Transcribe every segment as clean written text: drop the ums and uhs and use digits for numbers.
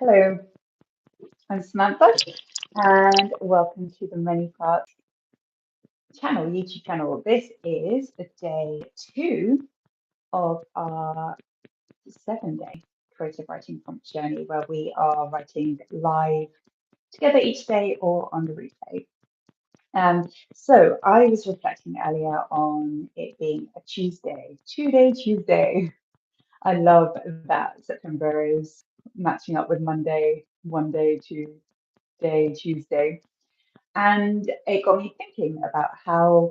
Hello, I'm Samantha, and welcome to the Many Parts YouTube channel. This is day two of our 7-day creative writing prompt journey, where we are writing live together each day or on the replay. So I was reflecting earlier on it being a Tuesday, 2-day Tuesday. I love that September is matching up with Monday, 1-day, 2-day Tuesday. And it got me thinking about how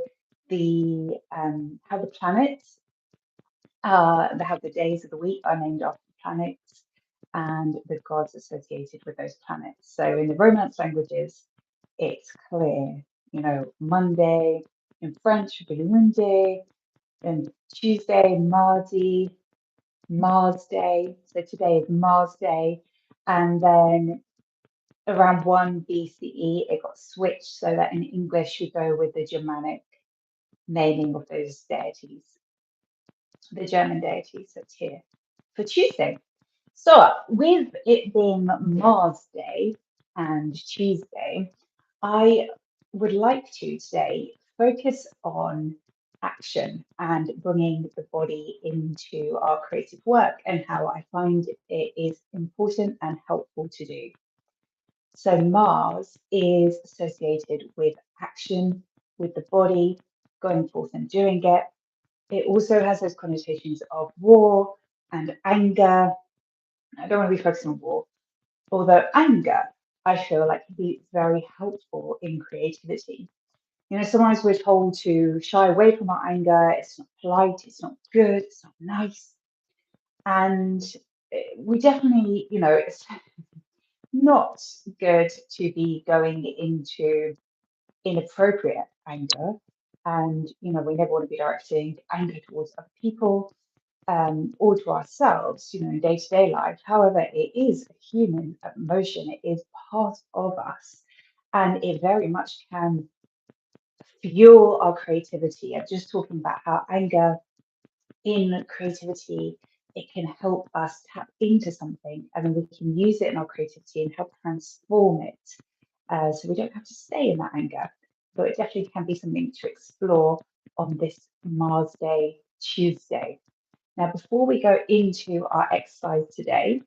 the planets, how the days of the week are named after planets and the gods associated with those planets. So in the Romance languages, it's clear. Monday in French would be Lundi, and Tuesday Mardi, Mars Day. So today is Mars Day, and then around 1 BCE, it got switched so that in English we go with the Germanic naming of those deities, the German deities that's here for Tuesday. So, with it being Mars Day and Tuesday, I would like to today focus on action and bringing the body into our creative work and how I find it is important and helpful to do. So Mars is associated with action, with the body, going forth and doing it. It also has those connotations of war and anger. I don't want to be focusing on war, although anger, I feel like can be very helpful in creativity. Sometimes we're told to shy away from our anger. It's not polite, it's not good, it's not nice. And we definitely, it's not good to be going into inappropriate anger. And, we never want to be directing anger towards other people or to ourselves, in day to day life. However, it is a human emotion, it is part of us, and it very much can fuel our creativity. I'm just talking about how anger in creativity, it can help us tap into something and then we can use it in our creativity and help transform it. So we don't have to stay in that anger, but it definitely can be something to explore on this Mars Day, Tuesday. Now, before we go into our exercise today,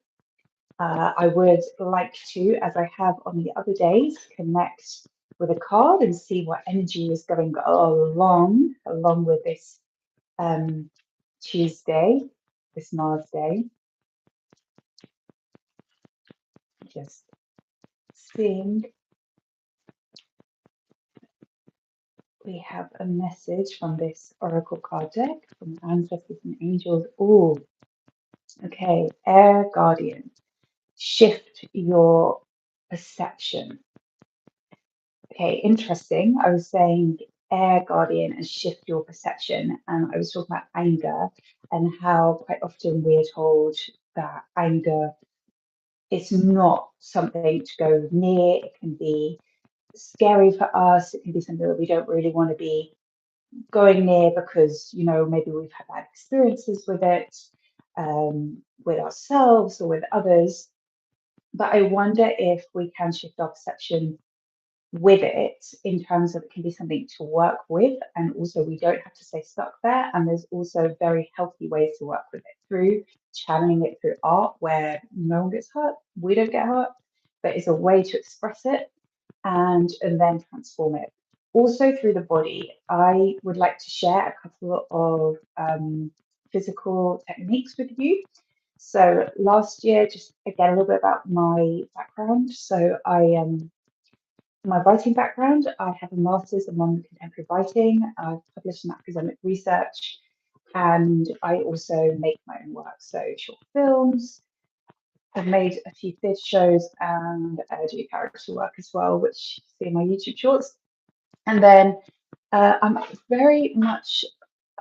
I would like to, as I have on the other days, connect with a card and see what energy is going along with this Tuesday, this Mars Day. Just seeing we have a message from this Oracle card deck from Ancestors and Angels. Oh, okay. Air Guardian. Shift your perception. Okay, interesting. I was saying Air Guardian and shift your perception, and I was talking about anger and how quite often we're told that anger is not something to go near. It can be scary for us. It can be something that we don't really want to be going near because, maybe we've had bad experiences with it, with ourselves or with others. But I wonder if we can shift our perception with it in terms of it can be something to work with. And also, we don't have to stay stuck there. And there's also very healthy ways to work with it through channeling it through art where no one gets hurt, we don't get hurt, but it's a way to express it and then transform it. Also through the body, I would like to share a couple of physical techniques with you. So last year, just again a little bit about my background. So my writing background, I have a master's in modern contemporary writing. I've published in academic research, and I also make my own work, so short films. I've made a few theatre shows and I do character work as well, which you see in my YouTube shorts. And then I'm very much,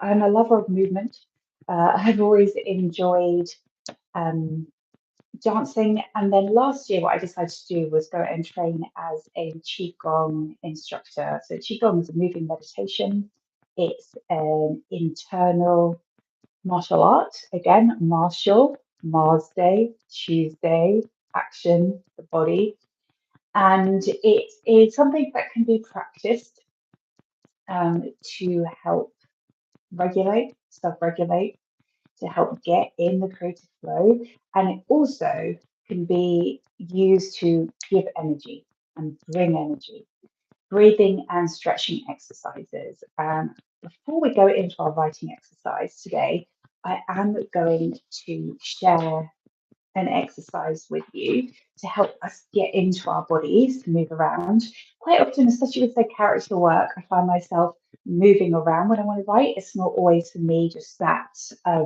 I'm a lover of movement. I've always enjoyed um, dancing. And then last year, what I decided to do was go and train as a Qigong instructor. So Qigong is a moving meditation. It's an internal martial art. Again, martial, Mars Day, Tuesday, action, the body. And it is something that can be practiced to help regulate, self-regulate, to help get in the creative flow. And it also can be used to give energy and bring energy. Breathing and stretching exercises. Before we go into our writing exercise today, I am going to share an exercise with you to help us get into our bodies, to move around. Quite often, especially with the character work, I find myself moving around when I want to write. It's not always for me just that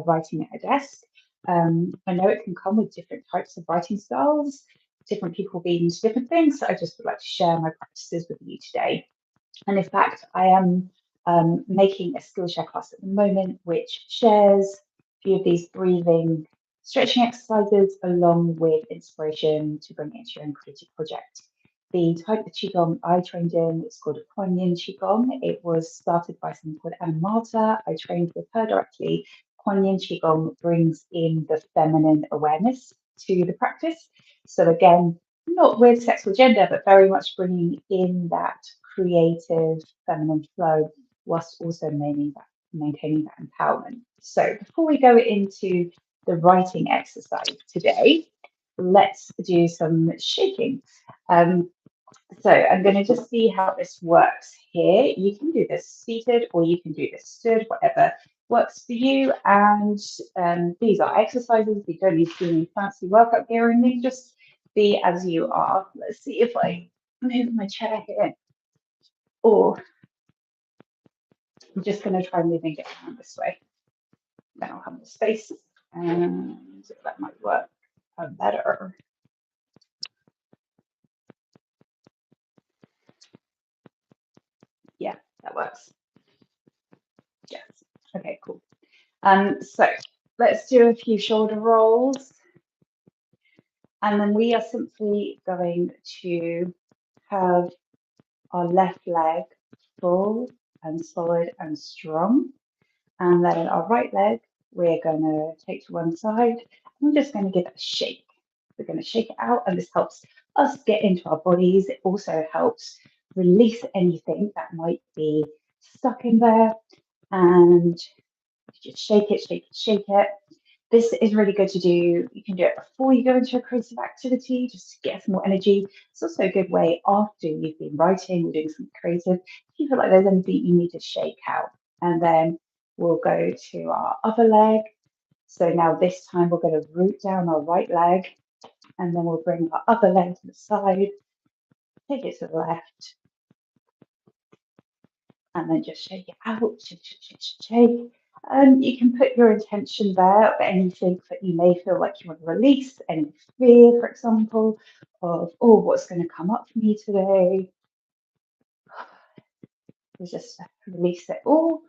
writing at a desk. I know it can come with different types of writing styles, different people being into different things. So I just would like to share my practices with you today. And in fact, I am making a Skillshare class at the moment, which shares a few of these breathing, stretching exercises along with inspiration to bring it into your own creative project. The type of Qigong I trained in is called a Kuan Yin Qigong. It was started by someone called Anna Marta. I trained with her directly. Kuan Yin Qigong brings in the feminine awareness to the practice. So again, not with sex or gender, but very much bringing in that creative feminine flow whilst also maintaining that empowerment. So before we go into the writing exercise today, let's do some shaking. So I'm going to just see how this works here. You can do this seated or you can do this stood, whatever works for you. And these are exercises. You don't need to do any fancy workout gear or anything. Just be as you are. Let's see if I move my chair here. Or I'm just going to try moving it around this way. Then I'll have more space. And that might work better. Yeah, that works. Yes. Okay, cool. So let's do a few shoulder rolls. And then we are simply going to have our left leg full and solid and strong. And then our right leg, we're going to take to one side. We're just going to give it a shake. We're going to shake it out, and this helps us get into our bodies. It also helps release anything that might be stuck in there. And just shake it, shake it, shake it. This is really good to do. You can do it before you go into a creative activity, just to get some more energy. It's also a good way after you've been writing or doing something creative. If you feel like there's anything you need to shake out, and then we'll go to our other leg. So now this time we're going to root down our right leg, and then we'll bring our other leg to the side, take it to the left, and then just shake it out, shake, shake, shake, shake, shake. You can put your intention there of anything that you may feel like you want to release, any fear, for example, of, oh, what's going to come up for me today. You just release it all.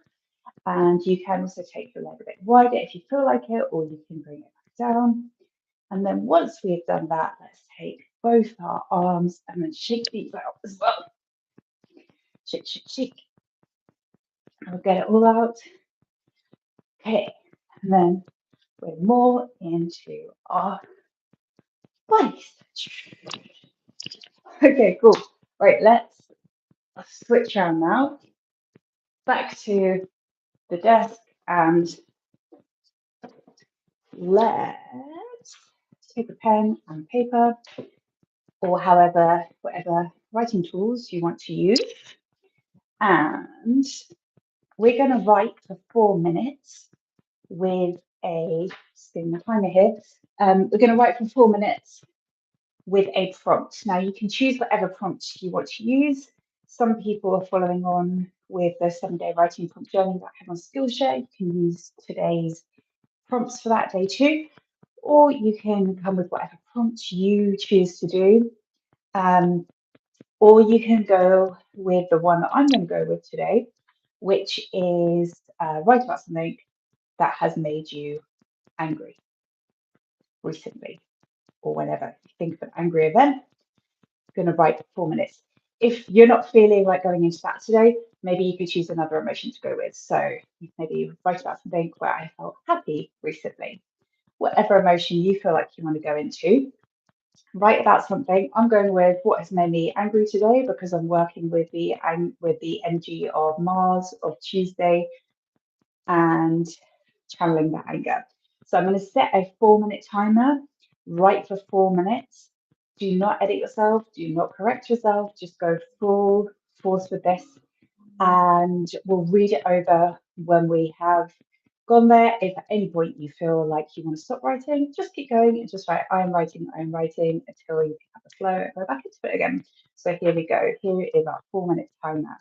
And you can also take your leg a bit wider if you feel like it, or you can bring it back down. And then once we've done that, let's take both our arms and then shake these out as well. Shake, shake, shake. I'll get it all out. Okay, and then we're more into our body stretch. Okay, cool. Right, let's switch around now. Back to the desk, and let's take a pen and paper, or whatever writing tools you want to use. And we're going to write for 4 minutes with a spin the timer here. We're going to write for 4 minutes with a prompt. Now you can choose whatever prompt you want to use. Some people are following on with the 7-day writing prompt journey that I have on Skillshare. You can use today's prompts for that day too, or you can come with whatever prompt you choose to do. Or you can go with the one that I'm going to go with today, which is write about something that has made you angry recently, or whenever you think of an angry event. Going to write for 4 minutes. If you're not feeling like going into that today, maybe you could choose another emotion to go with. So maybe write about something where I felt happy recently. Whatever emotion you feel like you want to go into, Write about something. I'm going with what has made me angry today because I'm working with the energy of Mars of Tuesday and channeling that anger. So I'm going to set a 4-minute timer. Write for 4 minutes. Do not edit yourself. Do not correct yourself. Just go full force with this, and we'll read it over when we have gone there. If at any point you feel like you want to stop writing, just keep going and just write, I'm writing until you pick up the flow and go back into it again. So here we go. Here is our 4-minute timer.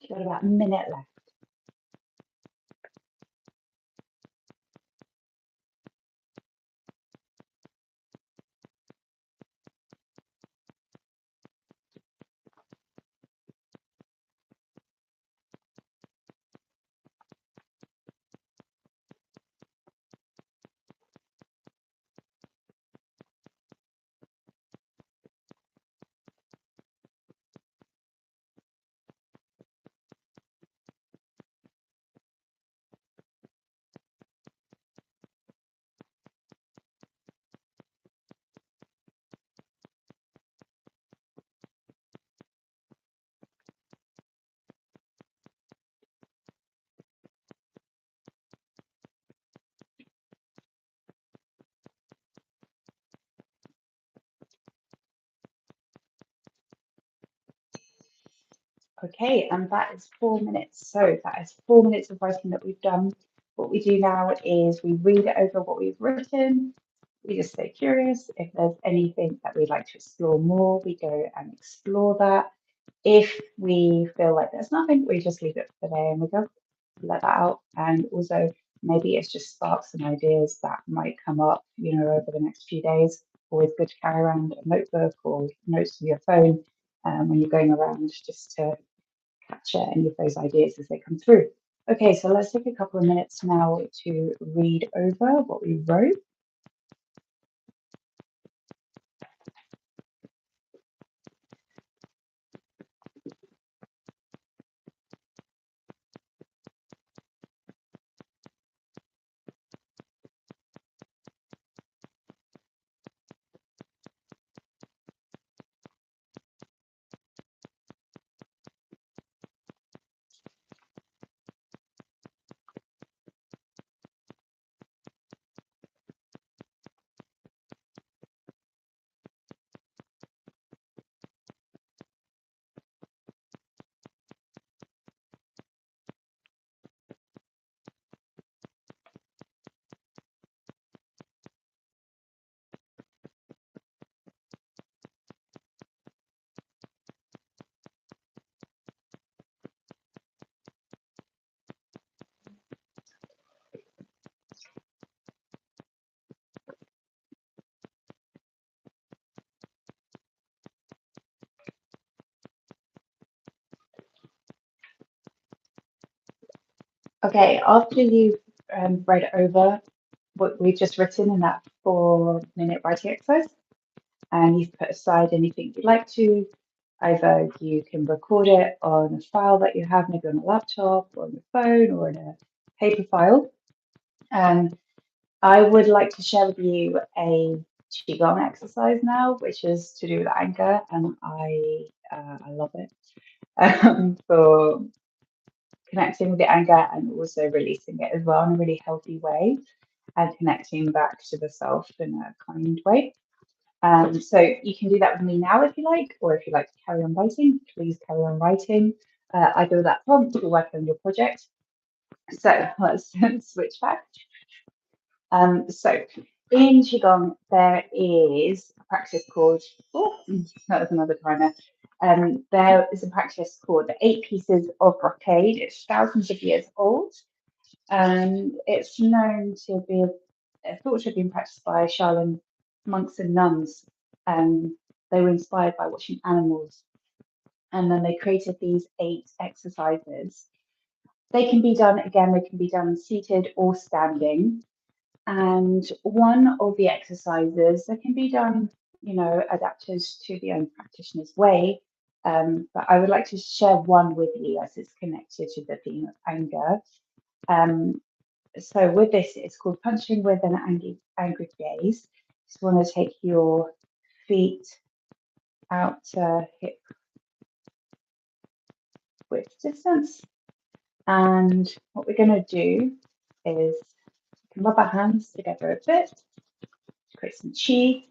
You've got about a minute left. Okay, and that is 4 minutes. So that is 4 minutes of writing that we've done. What we do now is we read it over what we've written. We just stay curious. If there's anything that we'd like to explore more, we go and explore that. If we feel like there's nothing, we just leave it for today and we go let that out. And also maybe it's just sparks and ideas that might come up, over the next few days. Always good to carry around a notebook or notes on your phone when you're going around, just to capture any of those ideas as they come through. Okay, so let's take a couple of minutes now to read over what we wrote. Okay, after you've read over what we've just written in that 4-minute writing exercise, and you've put aside anything you'd like to, either you can record it on a file that you have, maybe on a laptop or on your phone or in a paper file. I would like to share with you a Qigong exercise now, which is to do with anger, and I love it for connecting with the anger and also releasing it as well in a really healthy way, and connecting back to the self in a kind way. So you can do that with me now if you like, or if you like to carry on writing, please carry on writing. Either with that prompt or working on your project. So let's switch back. So in Qigong, there is a practice called, oh, that was another timer. There is a practice called the 8 Pieces of Brocade. It's thousands of years old, and it's known to be, thought to have been practiced by Shaolin monks and nuns. They were inspired by watching animals, and then they created these 8 exercises. They can be done seated or standing. And one of the exercises that can be done, adapted to the own practitioner's way. But I would like to share one with you as it's connected to the theme of anger. So with this, it's called punching with an angry gaze. Just want to take your feet out to hip width distance. And what we're going to do is we can rub our hands together a bit to create some chi.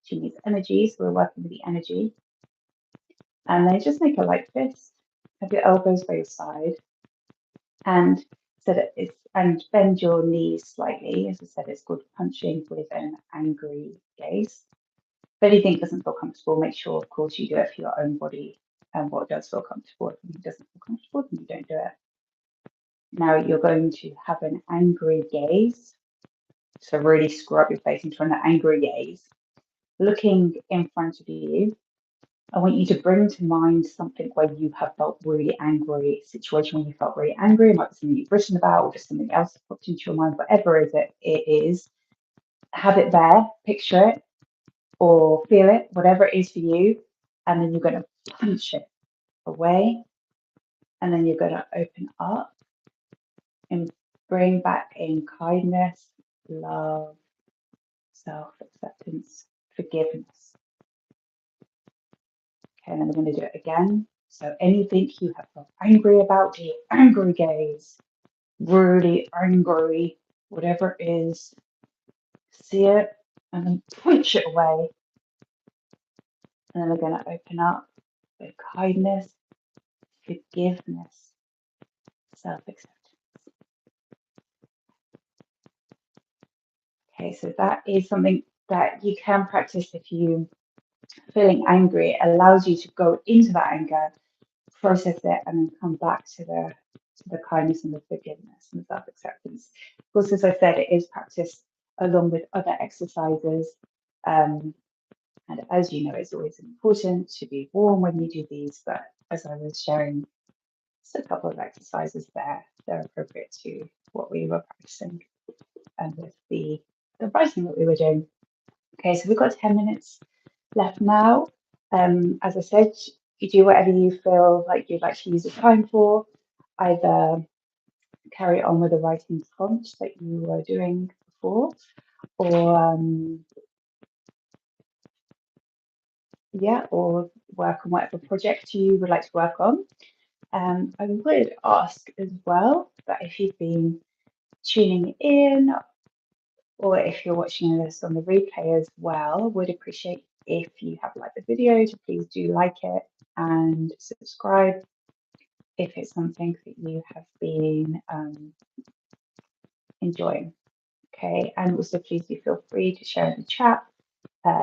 Chi needs energy, so we're working with the energy. And then just make a light fist. Have your elbows by your side, and and bend your knees slightly. As I said, it's called punching with an angry gaze. If anything doesn't feel comfortable, make sure, of course, you do it for your own body and what does feel comfortable. If it doesn't feel comfortable, then you don't do it. Now you're going to have an angry gaze. So really screw up your face into an angry gaze. Looking in front of you, I want you to bring to mind something where you have felt really angry, a situation where you felt really angry. It might be something you've written about or just something else that popped into your mind, whatever it is. Have it there, picture it or feel it, whatever it is for you. And then you're going to punch it away. And then you're going to open up and bring back in kindness, love, self-acceptance, forgiveness. Okay, and then we're going to do it again. So anything you have felt angry about, the angry gaze, really angry, whatever it is, see it and then punch it away. And then we're going to open up with kindness, forgiveness, self-acceptance. Okay, so that is something that you can practice if you feeling angry. It allows you to go into that anger, process it, and then come back to the the kindness and the forgiveness and the self-acceptance. Of course, as I said, it is practiced along with other exercises. Um, and as you know, it's always important to be warm when you do these, but as I was sharing, just a couple of exercises there, they're appropriate to what we were practicing and with the writing that we were doing. Okay, so we've got 10 minutes left now. As I said, you do whatever you feel like you'd like to use the time for. Either carry on with the writing prompt that you were doing before, or or work on whatever project you would like to work on. I would ask as well that if you've been tuning in or if you're watching this on the replay as well, would appreciate if you have liked the video to please do like it and subscribe if it's something that you have been enjoying. Okay, and also please do feel free to share in the chat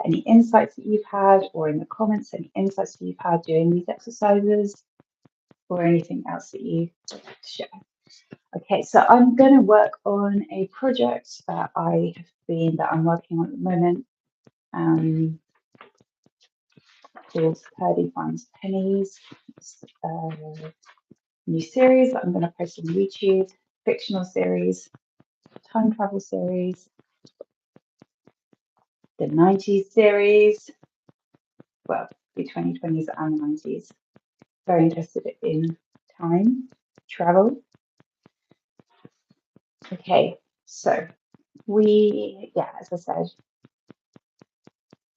any insights that you've had, or in the comments, any insights that you've had doing these exercises, or anything else that you would like to share. Okay, so I'm going to work on a project that I'm working on at the moment, called Purdy Finds Pennies. It's a new series that I'm going to post on YouTube, fictional series, time travel series, the 90s series, well, the 2020s and the 90s. Very interested in time travel. Okay, so as I said,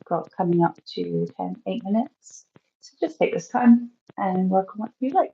got coming up to 8 minutes. So just take this time and work on what you like.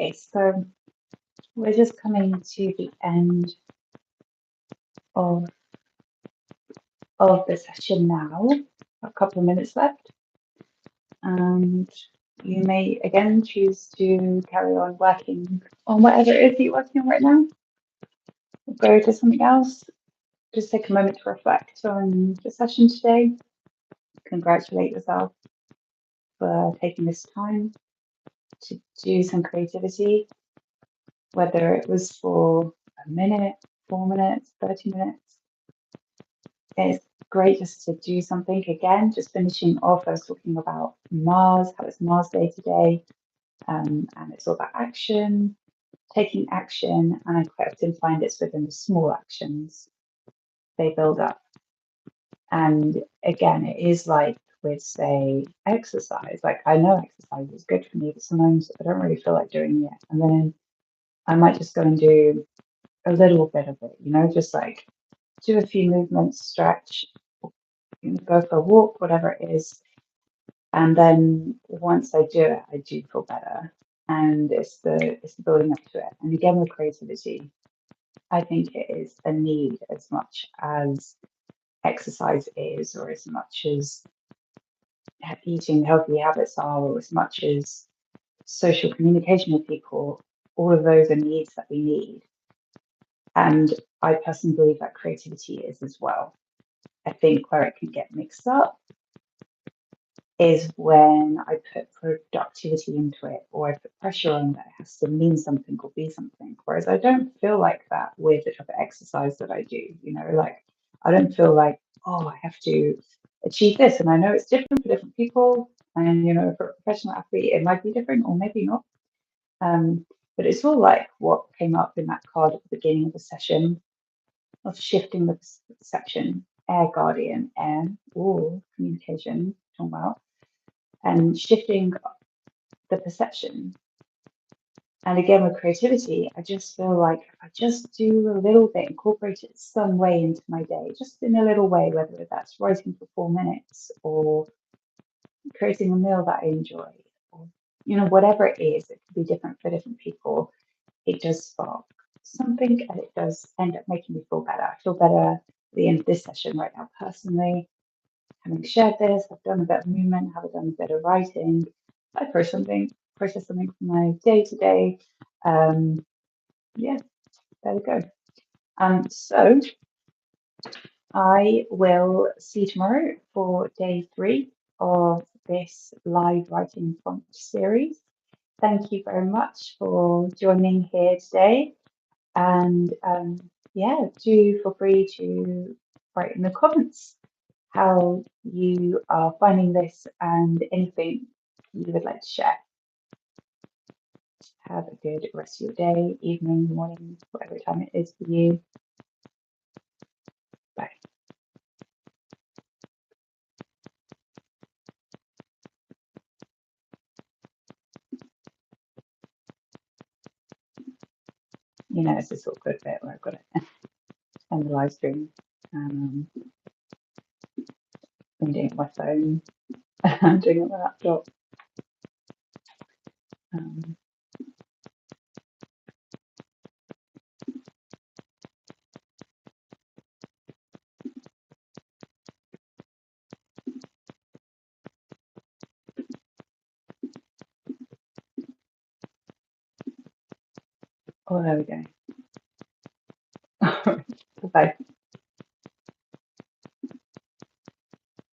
Okay, so we're just coming to the end of the session now. A couple of minutes left, and you may again choose to carry on working on whatever it is that you're working on right now. Or go to something else. Just take a moment to reflect on the session today. Congratulate yourself for taking this time to do some creativity, whether it was for a minute, 4 minutes, 30 minutes. It's great just to do something again. Just finishing off, I was talking about Mars, how it's Mars Day today, and it's all about action, taking action, and I quite often find it's within the small actions they build up. And again, it is like with, say, exercise. Like I know exercise is good for me, but sometimes I don't really feel like doing it. And then I might just go and do a little bit of it, just like do a few movements, stretch, go for a walk, whatever it is. And then once I do it, I do feel better. And it's the building up to it. And again, with creativity, I think it is a need as much as exercise is, or as much as eating healthy habits are, or as much as social communication with people. All of those are needs that we need. And I personally believe that creativity is as well. I think where it can get mixed up is when I put productivity into it, or I put pressure on that it has to mean something or be something. Whereas I don't feel like that with the type of exercise that I do. Like I don't feel like, oh, I have to achieve this. And I know it's different for different people. And for a professional athlete, it might be different or maybe not. But it's all like what came up in that card at the beginning of the session of shifting the perception, air guardian, air, or communication, talking about, and shifting the perception. And again, with creativity, I just feel like if I just do a little bit, incorporate it some way into my day, just in a little way, whether that's writing for 4 minutes or creating a meal that I enjoy, or whatever it is, it can be different for different people. It does spark something, and it does end up making me feel better. I feel better at the end of this session right now personally. Having shared this, I've done a bit of movement, have done a bit of writing. I process something from my day to day. Yeah, there we go. So I will see you tomorrow for day 3 of this live writing prompt series. Thank you very much for joining here today. And yeah, do feel free to write in the comments how you are finding this and anything you would like to share. Have a good rest of your day, evening, morning, whatever time it is for you. Bye. It's this awkward bit where I've got to end the live stream. I'm doing it on my phone. I'm doing it on my laptop. Oh, there we go. Bye.